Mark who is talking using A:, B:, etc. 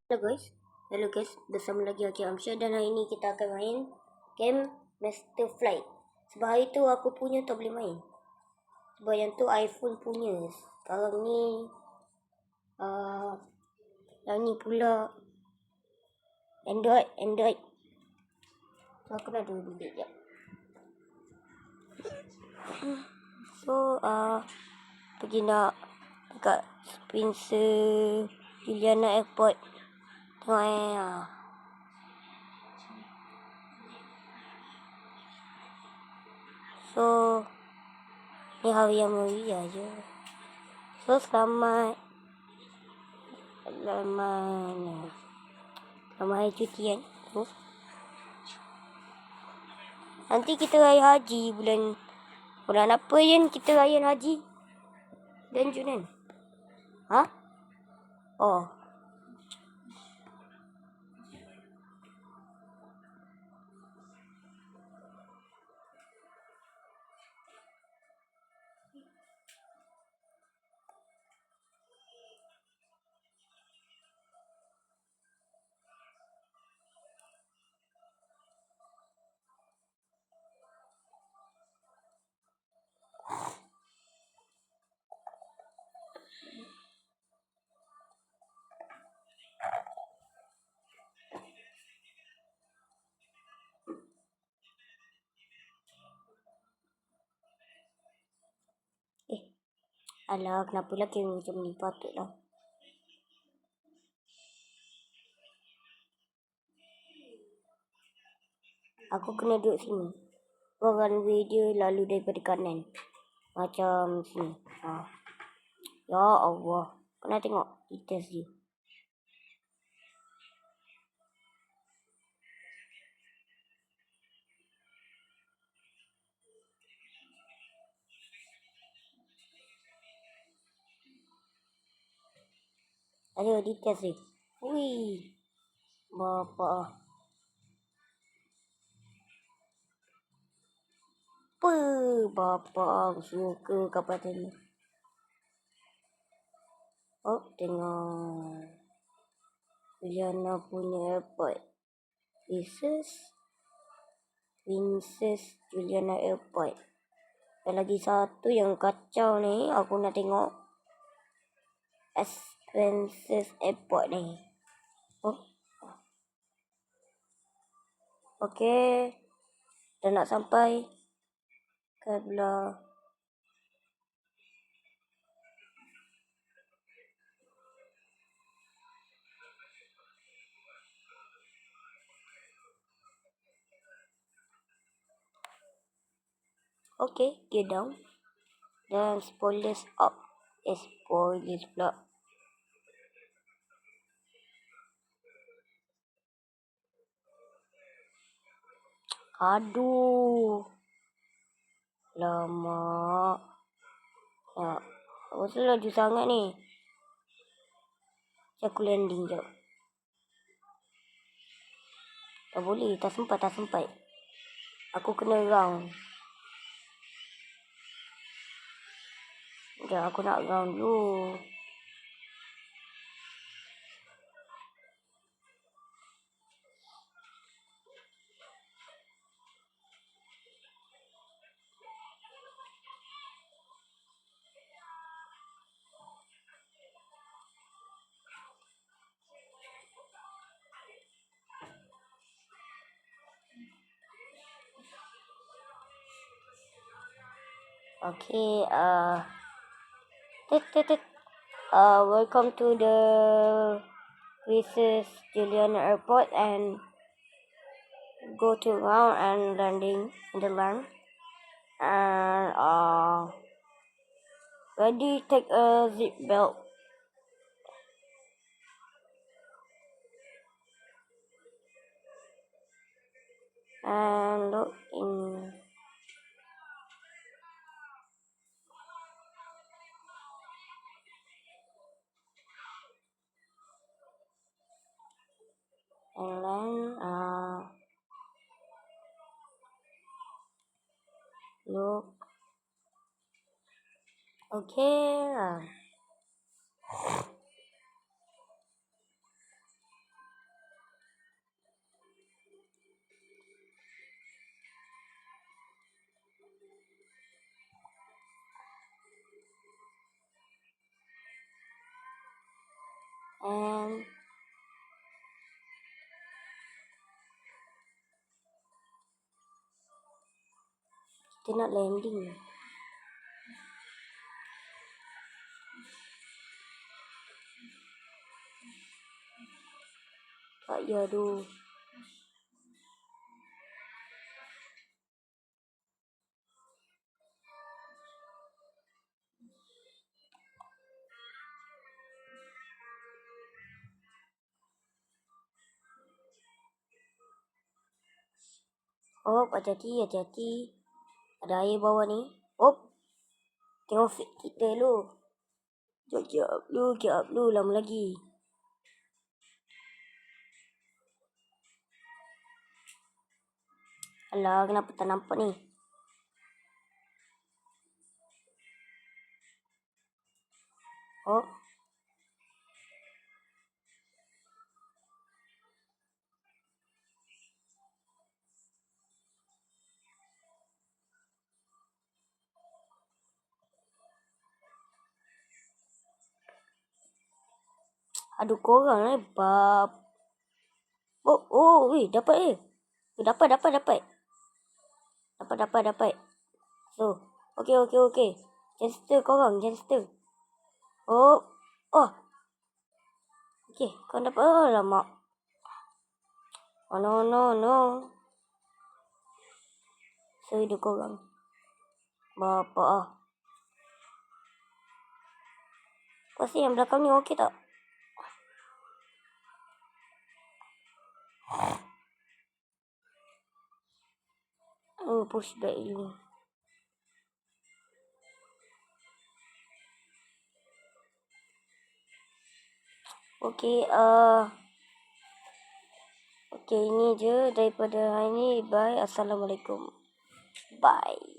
A: Hello guys, bersama lagi Hakim Amsyar dan hari ini kita akan main game Master Flight. Sebab hari tu aku punya tak boleh main. Sebab yang tu iPhone punya. Sekarang ni yang ni pula Android. So aku nak dulu bilik jap. So pergi nak dekat Spencer Juliana Airport. Tengok So ni hari yang mulia je. So selamat hari cuti kan. Nanti kita raya haji bulan apa je kita raya haji? Dan Jun kan? Ha? Oh. Alah, kenapa lah kira macam ni? Patutlah. Aku kena duduk sini. Runway dia lalu daripada kanan. Macam sini. Ya Allah. Kena tengok details dia. Ada details dia. Wih. Bapak. Apa? Bapak suka kapal ni. Oh, tengok. Juliana punya airport. Princess Juliana Airport. Dan lagi satu yang kacau ni, aku nak tengok Princess Airport ni. Oh. Okey. Dah nak sampai ke belah. Okey, gear down. Dan spoilers up. Spoilers pula. Aduh. Lama. Ya. Apa laju sangat ni? Aku landing jap. Tak boleh. Tak sempat. Aku kena round. Sekejap, aku nak round dulu. Okay, welcome to the Princess Juliana Airport and go to ground and landing in the land. And ready, take a zip belt. And look in. And then look. Okay. sayang. Kita nak landing. Tak ya tu. Oh, hati-hati. Ada air bawah ni. Oh, tengok fit kita dulu. Sekejap dulu. Lama lagi. Alah, kenapa tak nampak ni? Oh. Aduh, korang bab. Weh, dapat. Dapat. So, okey. Jangan korang. Oh. Okey, korang dapat. Oh, lama. Oh, no. So, hidup korang. Bapak. Pasti yang belakang ni okey tak? Oh, push back dulu. Okey, ini je daripada hari ni. Bye. Assalamualaikum. Bye.